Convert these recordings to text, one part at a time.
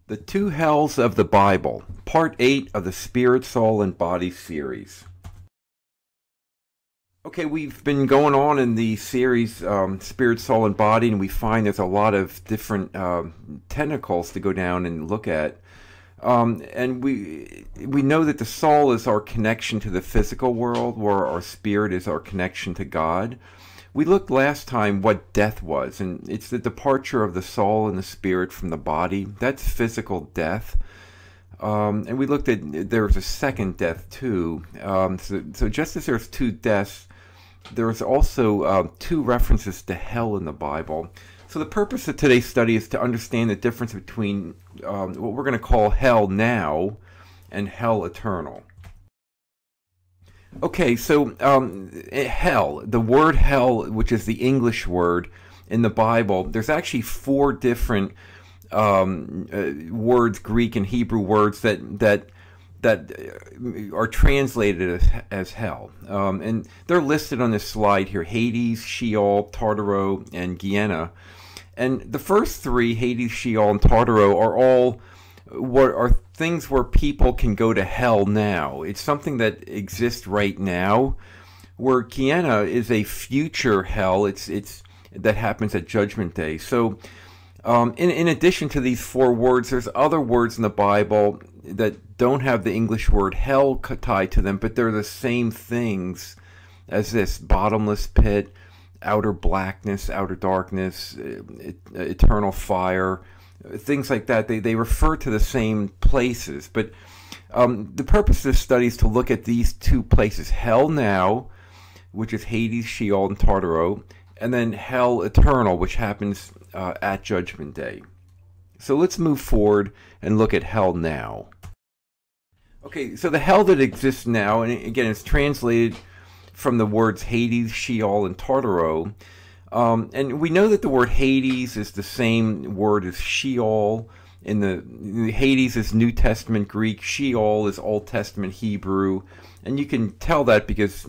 The Two Hells of the Bible, Part 8 of the Spirit, Soul, and Body series. Okay, we've been going on in the series Spirit, Soul, and Body, and we find there's a lot of different tentacles to go down and look at. And we know that the soul is our connection to the physical world, where our spirit is our connection to God. We looked last time what death was, and it's the departure of the soul and the spirit from the body. That's physical death. And we looked at there was a second death too. So just as there's two deaths, there's also two references to hell in the Bible. So the purpose of today's study is to understand the difference between what we're going to call hell now and hell eternal. Okay, so hell, the word hell, which is the English word in the Bible, there's actually four different words, Greek and Hebrew words that are translated as hell. And they're listed on this slide here: Hades, Sheol, Tartaro, and Gehenna. And the first three, Hades, Sheol, and Tartaro, are all what are things where people can go to hell now. It's something that exists right now, where Gehenna is a future hell. It's that happens at Judgment Day. So in addition to these four words, there's other words in the Bible that don't have the English word hell tied to them, but they're the same things as this: bottomless pit, outer blackness, outer darkness, eternal fire, things like that. They refer to the same places, but the purpose of this study is to look at these two places: hell now, which is Hades, Sheol, and Tartaro, and then hell eternal, which happens at Judgment Day. So let's move forward and look at hell now. Okay, so the hell that exists now, and again, it's translated from the words Hades, Sheol, and Tartaro. And we know that the word Hades is the same word as Sheol. In the Hades is New Testament Greek, Sheol is Old Testament Hebrew, and you can tell that because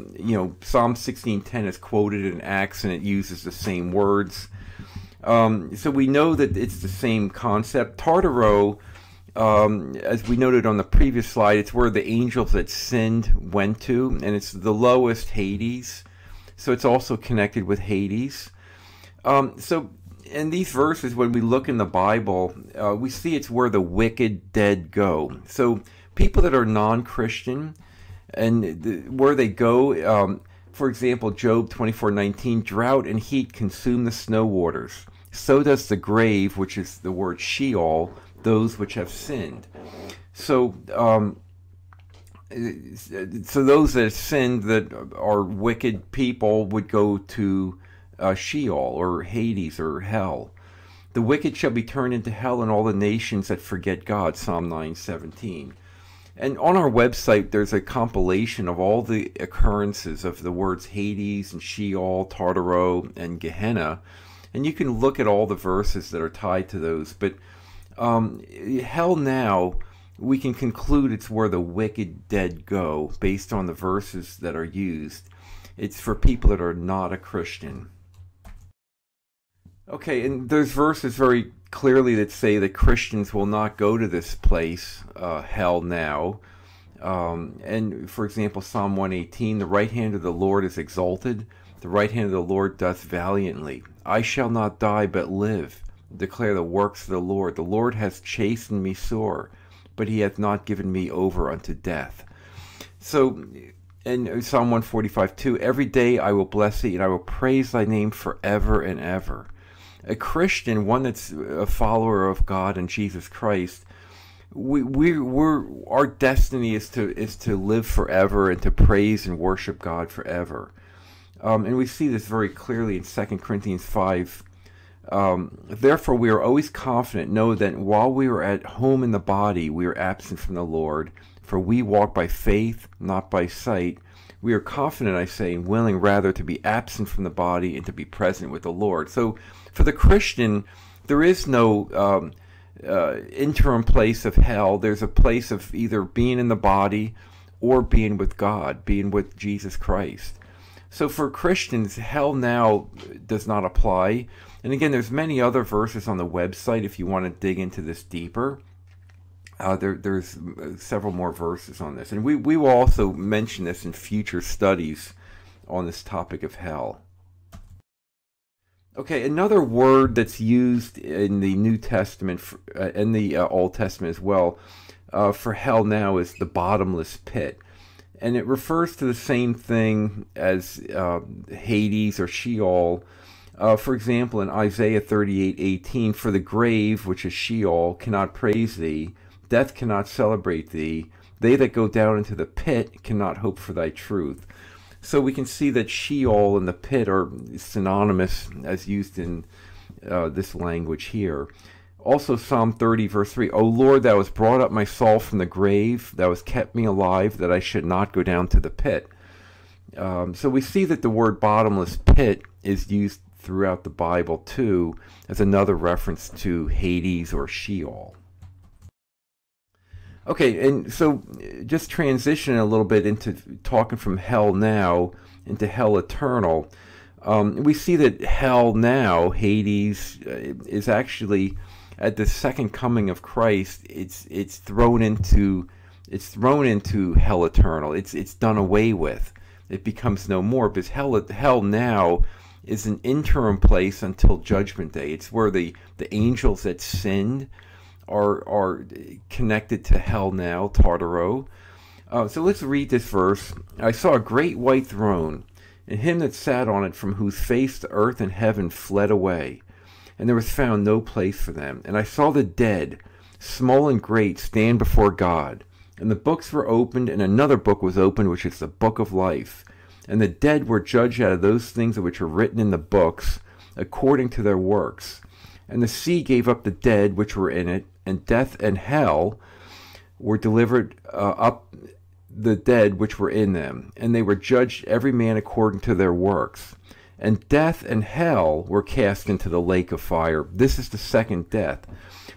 Psalm 16:10 is quoted in Acts and it uses the same words. So we know that it's the same concept. Tartaro, as we noted on the previous slide, it's where the angels that sinned went to, and it's the lowest Hades. So it's also connected with Hades. So in these verses, when we look in the Bible, we see it's where the wicked dead go. So people that are non-Christian, and where they go, for example, Job 24:19, drought and heat consume the snow waters. So does the grave, which is the word Sheol, those which have sinned. So those that have sinned, that are wicked people, would go to Sheol or Hades or hell. The wicked shall be turned into hell, and all the nations that forget God, Psalm 9:17. And on our website, there's a compilation of all the occurrences of the words Hades and Sheol, Tartaro, and Gehenna, and you can look at all the verses that are tied to those. But hell now, we can conclude it's where the wicked dead go based on the verses that are used. It's for people that are not a Christian. Okay, and there's verses very clearly that say that Christians will not go to this place, hell now. And for example, Psalm 118, the right hand of the Lord is exalted, the right hand of the Lord doth valiantly. I shall not die but live, declare the works of the Lord. The Lord has chastened me sore, but he hath not given me over unto death. So in Psalm 145:2, every day I will bless thee, and I will praise thy name forever and ever. A Christian, one that's a follower of God and Jesus Christ, our destiny is to live forever and to praise and worship God forever. And we see this very clearly in 2 Corinthians 5. Therefore we are always confident, know that while we are at home in the body, we are absent from the Lord. For we walk by faith, not by sight. We are confident, I say, and willing rather to be absent from the body and to be present with the Lord. So for the Christian, there is no interim place of hell. There's a place of either being in the body or being with God, being with Jesus Christ. So for Christians, hell now does not apply. And again, there's many other verses on the website if you want to dig into this deeper. There's several more verses on this, and we will also mention this in future studies on this topic of hell. Okay, another word that's used in the New Testament and the Old Testament as well for hell now is the bottomless pit. And it refers to the same thing as Hades or Sheol. For example, in Isaiah 38:18, for the grave, which is Sheol, cannot praise thee, death cannot celebrate thee, they that go down into the pit cannot hope for thy truth. So we can see that Sheol and the pit are synonymous as used in this language here. Also, Psalm 30, verse 3, O Lord, thou hast brought up my soul from the grave, thou hast kept me alive, that I should not go down to the pit. So we see that the word bottomless pit is used throughout the Bible, too, as another reference to Hades or Sheol. Okay, and so just transition a little bit into talking from hell now into hell eternal. We see that hell now, Hades, is actually at the second coming of Christ. It's thrown into hell eternal. It's done away with. It becomes no more, because hell now is an interim place until Judgment Day. It's where the angels that sinned are connected to hell now, Tartaro. So let's read this verse. I saw a great white throne, and him that sat on it, from whose face the earth and heaven fled away, and there was found no place for them. And I saw the dead, small and great, stand before God. And the books were opened, and another book was opened, which is the book of life. And the dead were judged out of those things which are written in the books, according to their works. And the sea gave up the dead which were in it, and death and hell were delivered up the dead which were in them. And they were judged every man according to their works. And death and hell were cast into the lake of fire. This is the second death.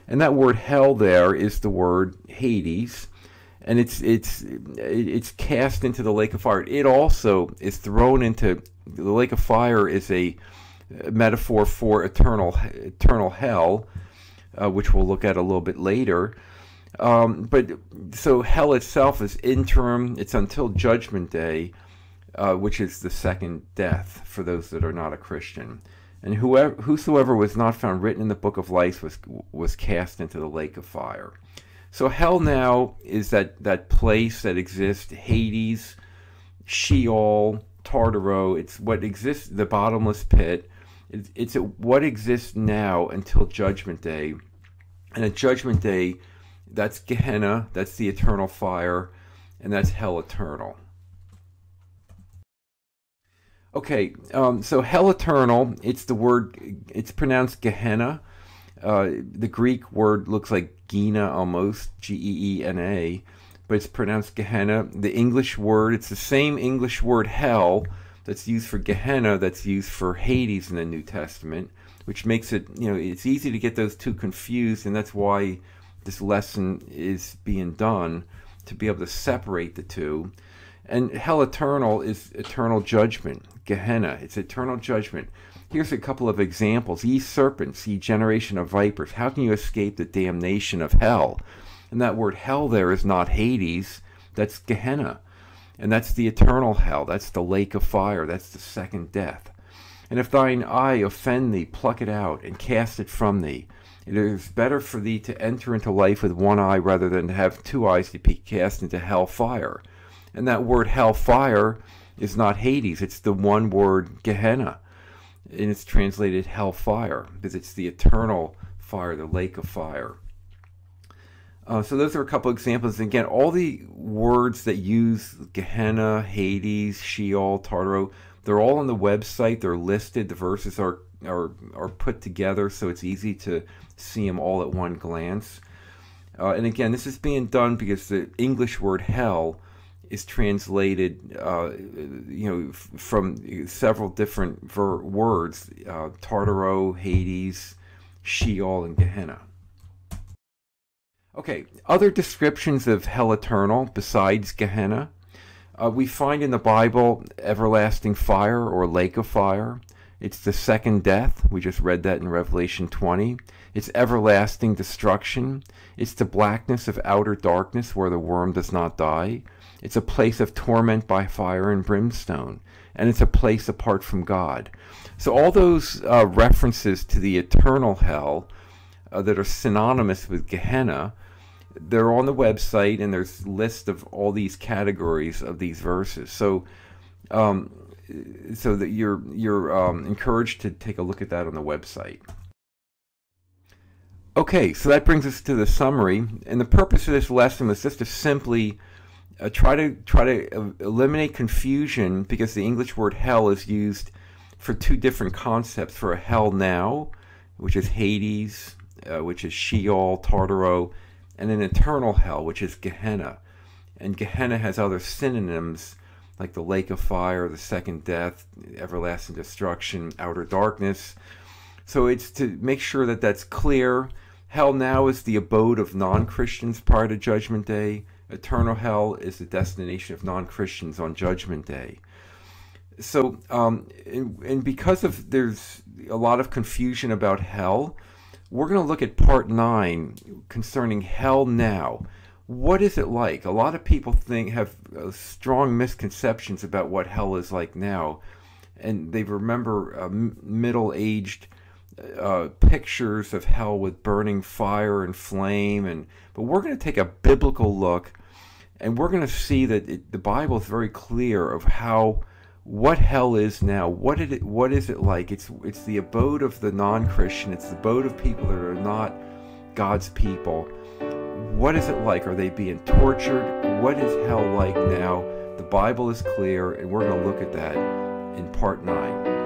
And that word hell there is the word Hades. And it's cast into the lake of fire. It also is thrown into the lake of fire. Is a metaphor for eternal hell, which we'll look at a little bit later. But so hell itself is interim. It's until Judgment Day, which is the second death for those that are not a Christian. And whosoever was not found written in the book of life was cast into the lake of fire. So hell now is that place that exists, Hades, Sheol, Tartaro. It's what exists, the bottomless pit. It's what exists now until Judgment Day. And at Judgment Day, that's Gehenna, that's the eternal fire, and that's hell eternal. Okay, so hell eternal, it's pronounced Gehenna. The Greek word looks like Gina almost, Geena, but it's pronounced Gehenna. The English word, it's the same English word hell that's used for Gehenna that's used for Hades in the New Testament, which makes it, it's easy to get those two confused, and that's why this lesson is being done, to be able to separate the two. And hell eternal is eternal judgment. Gehenna, it's eternal judgment. Here's a couple of examples. Ye serpents, ye generation of vipers, how can you escape the damnation of hell? And that word hell there is not Hades, that's Gehenna. And that's the eternal hell, that's the lake of fire, that's the second death. And if thine eye offend thee, pluck it out, and cast it from thee. It is better for thee to enter into life with one eye, rather than to have two eyes to be cast into hell fire. And that word hell fire is not Hades, it's the one word Gehenna. And it's translated hellfire, because it's the eternal fire, the lake of fire. So those are a couple examples. And again, all the words that use Gehenna, Hades, Sheol, Tartaro, they're all on the website. They're listed. The verses are put together, so it's easy to see them all at one glance. And again, this is being done because the English word hell is translated, from several different words, Tartaro, Hades, Sheol, and Gehenna. Okay, other descriptions of hell eternal besides Gehenna. We find in the Bible everlasting fire or lake of fire, It's the second death. We just read that in Revelation 20. It's everlasting destruction. It's the blackness of outer darkness where the worm does not die. It's a place of torment by fire and brimstone. And it's a place apart from God. So all those references to the eternal hell that are synonymous with Gehenna, they're on the website, and there's a list of all these categories of these verses. So that you're encouraged to take a look at that on the website. Okay, so that brings us to the summary, and the purpose of this lesson was just to simply try to eliminate confusion, because the English word hell is used for two different concepts: for a hell now, which is Hades, which is Sheol, Tartaro, and an eternal hell, which is Gehenna. And Gehenna has other synonyms like the lake of fire, the second death, everlasting destruction, outer darkness. So it's to make sure that that's clear. Hell now is the abode of non-Christians prior to Judgment Day. Eternal hell is the destination of non-Christians on Judgment Day. So, and because of there's a lot of confusion about hell, we're going to look at part 9 concerning hell now. What is it like? A lot of people have strong misconceptions about what hell is like now, and they remember middle-aged pictures of hell with burning fire and flame. But we're going to take a biblical look, and we're going to see that the Bible is very clear of what hell is now. What is it like? It's the abode of the non-Christian. It's the abode of people that are not God's people. What is it like? Are they being tortured? What is hell like now? The Bible is clear, and we're going to look at that in part 9.